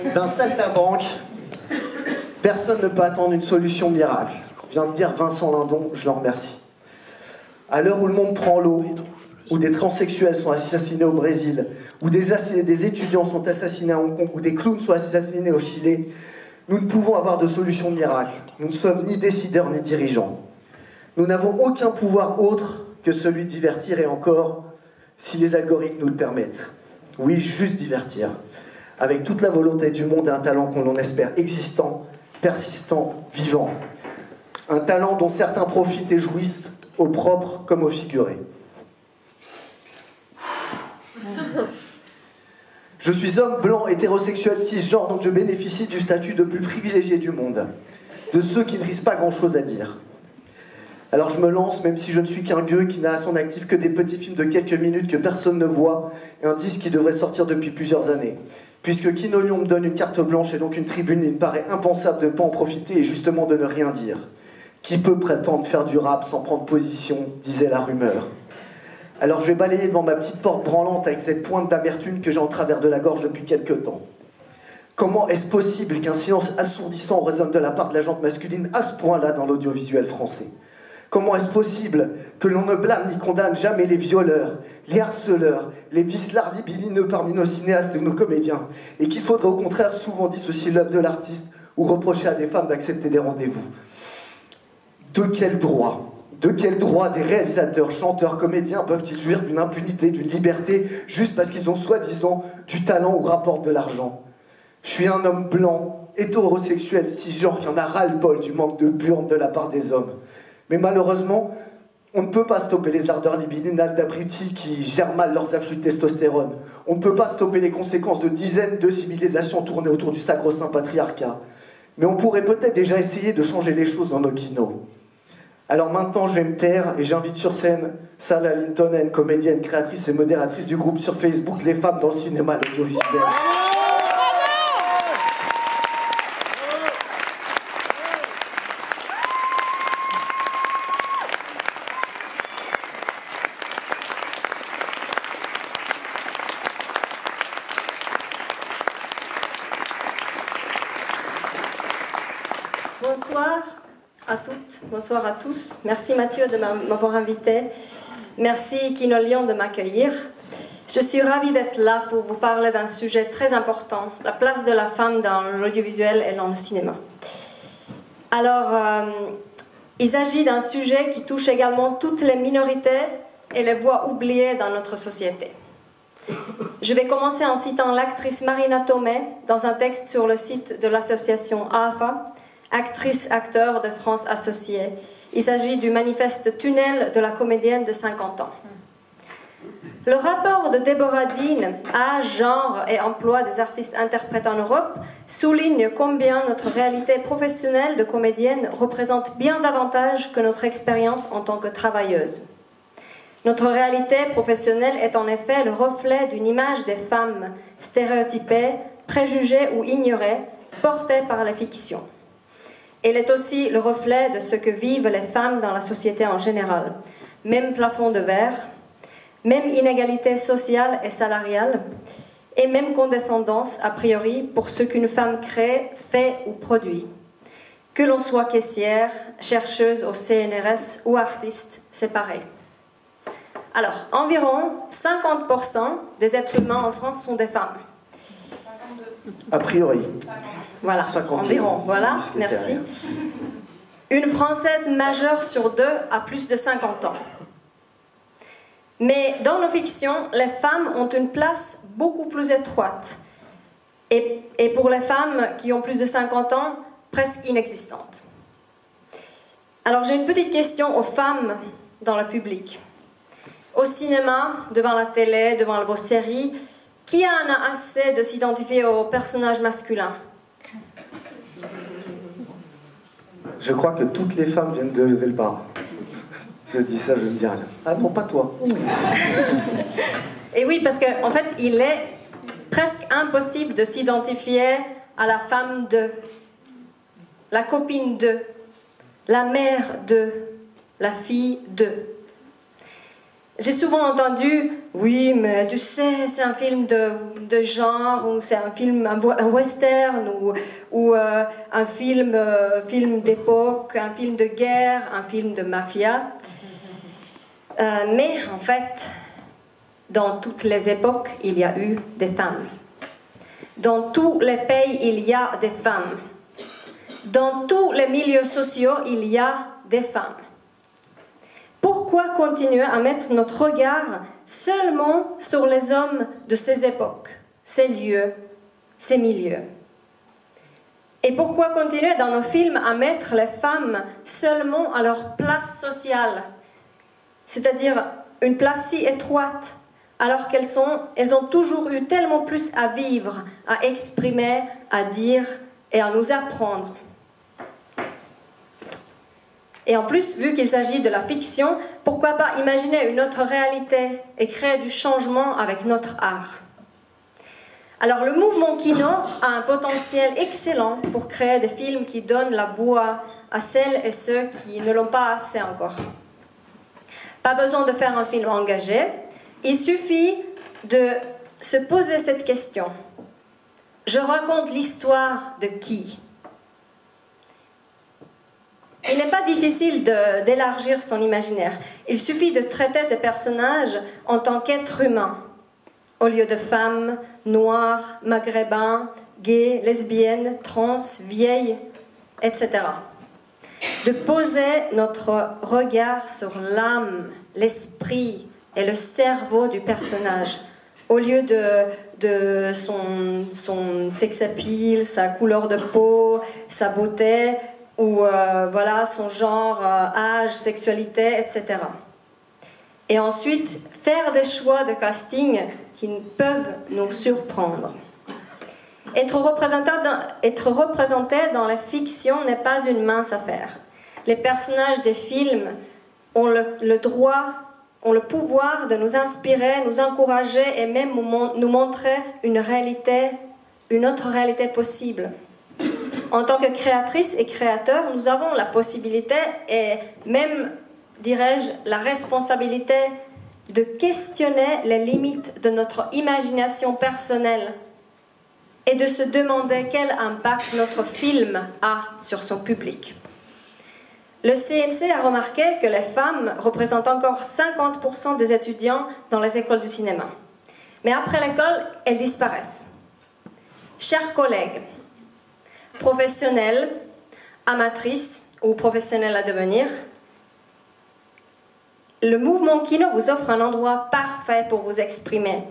D'un saltimbanque, personne ne peut attendre une solution miracle. Vient de dire Vincent Lindon, je l'en remercie. À l'heure où le monde prend l'eau, où des transsexuels sont assassinés au Brésil, où des étudiants sont assassinés à Hong Kong, où des clowns sont assassinés au Chili, nous ne pouvons avoir de solution miracle. Nous ne sommes ni décideurs ni dirigeants. Nous n'avons aucun pouvoir autre que celui de divertir, et encore, si les algorithmes nous le permettent. Oui, juste divertir. Avec toute la volonté du monde et un talent qu'on en espère existant, persistant, vivant. Un talent dont certains profitent et jouissent, au propre comme au figuré. Je suis homme, blanc, hétérosexuel, cisgenre, donc je bénéficie du statut de plus privilégié du monde. De ceux qui ne risquent pas grand-chose à dire. Alors je me lance, même si je ne suis qu'un gueux qui n'a à son actif que des petits films de quelques minutes que personne ne voit, et un disque qui devrait sortir depuis plusieurs années. Puisque Kinolion me donne une carte blanche et donc une tribune, il me paraît impensable de ne pas en profiter et justement de ne rien dire. Qui peut prétendre faire du rap sans prendre position, disait la rumeur. Alors je vais balayer devant ma petite porte branlante avec cette pointe d'amertume que j'ai en travers de la gorge depuis quelque temps. Comment est-ce possible qu'un silence assourdissant résonne de la part de la gente masculine à ce point-là dans l'audiovisuel français ? Comment est-ce possible que l'on ne blâme ni condamne jamais les violeurs, les harceleurs, les vicelards libidineux parmi nos cinéastes et nos comédiens, et qu'il faudrait au contraire souvent dissocier l'œuvre de l'artiste ou reprocher à des femmes d'accepter des rendez-vous ? De quel droit des réalisateurs, chanteurs, comédiens peuvent-ils jouir d'une impunité, d'une liberté, juste parce qu'ils ont soi-disant du talent ou rapportent de l'argent ? Je suis un homme blanc, hétérosexuel, cisgenre, qui en a ras-le-bol du manque de burne de la part des hommes. Mais malheureusement, on ne peut pas stopper les ardeurs libidinales d'abrutis qui gèrent mal leurs afflux de testostérone. On ne peut pas stopper les conséquences de dizaines de civilisations tournées autour du sacro-saint patriarcat. Mais on pourrait peut-être déjà essayer de changer les choses dans nos kinos. Alors maintenant, je vais me taire et j'invite sur scène Salah Lintonen, comédienne, créatrice et modératrice du groupe sur Facebook Les Femmes dans le cinéma et l'audiovisuel. Bonsoir à toutes, bonsoir à tous. Merci Mathieu de m'avoir invité. Merci Kinolion de m'accueillir. Je suis ravie d'être là pour vous parler d'un sujet très important, la place de la femme dans l'audiovisuel et dans le cinéma. Alors, il s'agit d'un sujet qui touche également toutes les minorités et les voix oubliées dans notre société. Je vais commencer en citant l'actrice Marina Tomei dans un texte sur le site de l'association AFA, actrice-acteur de France Associée. Il s'agit du manifeste Tunnel de la comédienne de 50 ans. Le rapport de Deborah Dean, âge, genre et emploi des artistes-interprètes en Europe, souligne combien notre réalité professionnelle de comédienne représente bien davantage que notre expérience en tant que travailleuse. Notre réalité professionnelle est en effet le reflet d'une image des femmes stéréotypées, préjugées ou ignorées, portée par la fiction. Elle est aussi le reflet de ce que vivent les femmes dans la société en général. Même plafond de verre, même inégalité sociale et salariale, et même condescendance a priori pour ce qu'une femme crée, fait ou produit. Que l'on soit caissière, chercheuse au CNRS ou artiste, c'est pareil. Alors, environ 50% des êtres humains en France sont des femmes. A priori. Voilà, 52, environ, voilà, merci. Une Française majeure sur 2 a plus de 50 ans. Mais dans nos fictions, les femmes ont une place beaucoup plus étroite. Et pour les femmes qui ont plus de 50 ans, presque inexistante. Alors j'ai une petite question aux femmes dans le public. Au cinéma, devant la télé, devant vos séries, qui en a assez de s'identifier aux personnages masculins ? Je crois que toutes les femmes viennent de lever le bras. Je dis ça, je ne dis rien. Ah non, pas toi. Et oui, parce qu'en fait, il est presque impossible de s'identifier à la femme de, la copine de, la mère de, la fille de. J'ai souvent entendu, oui, mais tu sais, c'est un film de genre, ou c'est un film, un western, ou un film d'époque, un film de guerre, un film de mafia. Mais en fait, dans toutes les époques, il y a eu des femmes. Dans tous les pays, il y a des femmes. Dans tous les milieux sociaux, il y a des femmes. Pourquoi continuer à mettre notre regard seulement sur les hommes de ces époques, ces lieux, ces milieux? Et pourquoi continuer dans nos films à mettre les femmes seulement à leur place sociale, c'est-à-dire une place si étroite, alors qu'elles ont toujours eu tellement plus à vivre, à exprimer, à dire et à nous apprendre? Et en plus, vu qu'il s'agit de la fiction, pourquoi pas imaginer une autre réalité et créer du changement avec notre art? Alors le mouvement Kino a un potentiel excellent pour créer des films qui donnent la voix à celles et ceux qui ne l'ont pas assez encore. Pas besoin de faire un film engagé, il suffit de se poser cette question. Je raconte l'histoire de qui? Il n'est pas difficile d'élargir son imaginaire. Il suffit de traiter ces personnages en tant qu'êtres humains, au lieu de femmes, noires, maghrébins, gays, lesbiennes, trans, vieilles, etc. De poser notre regard sur l'âme, l'esprit et le cerveau du personnage, au lieu de son sex appeal, sa couleur de peau, sa beauté, ou voilà, son genre, âge, sexualité, etc. Et ensuite, faire des choix de casting qui peuvent nous surprendre. Être représenté dans la fiction n'est pas une mince affaire. Les personnages des films ont le droit, ont le pouvoir de nous inspirer, nous encourager et même nous montrer une autre réalité possible. En tant que créatrice et créateur, nous avons la possibilité et même, dirais-je, la responsabilité de questionner les limites de notre imagination personnelle et de se demander quel impact notre film a sur son public. Le CNC a remarqué que les femmes représentent encore 50% des étudiants dans les écoles du cinéma. Mais après l'école, elles disparaissent. Chers collègues, professionnels, amatrices ou professionnels à devenir, le mouvement Kino vous offre un endroit parfait pour vous exprimer,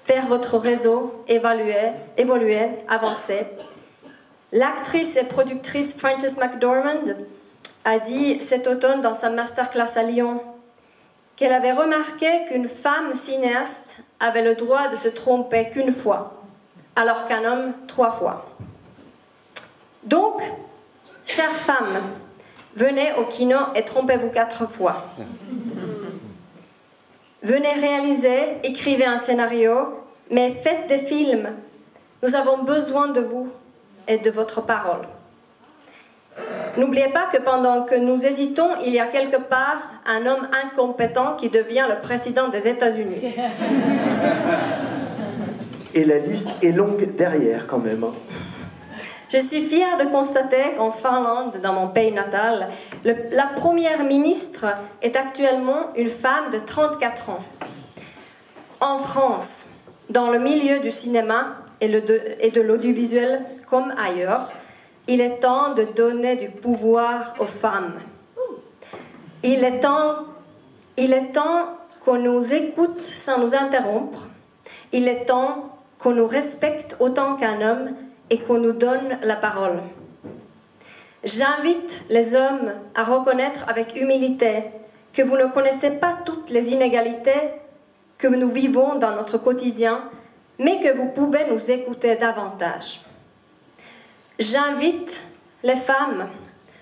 faire votre réseau, évoluer, avancer. L'actrice et productrice Frances McDormand a dit cet automne dans sa masterclass à Lyon qu'elle avait remarqué qu'une femme cinéaste avait le droit de se tromper qu'une fois, alors qu'un homme 3 fois. Donc, chères femmes, venez au Kino et trompez-vous 4 fois. Venez réaliser, écrivez un scénario, mais faites des films. Nous avons besoin de vous et de votre parole. N'oubliez pas que pendant que nous hésitons, il y a quelque part un homme incompétent qui devient le président des États-Unis. Et la liste est longue derrière quand même. Je suis fière de constater qu'en Finlande, dans mon pays natal, la première ministre est actuellement une femme de 34 ans. En France, dans le milieu du cinéma et de l'audiovisuel comme ailleurs, il est temps de donner du pouvoir aux femmes. Il est temps qu'on nous écoute sans nous interrompre. Il est temps qu'on nous respecte autant qu'un homme et qu'on nous donne la parole. J'invite les hommes à reconnaître avec humilité que vous ne connaissez pas toutes les inégalités que nous vivons dans notre quotidien, mais que vous pouvez nous écouter davantage. J'invite les femmes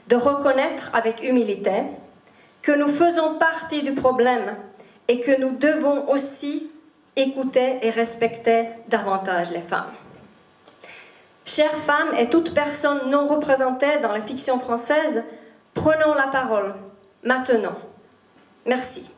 de reconnaître avec humilité que nous faisons partie du problème et que nous devons aussi écouter et respecter davantage les femmes. Chères femmes et toute personne non représentée dans la fiction française, prenons la parole, maintenant. Merci.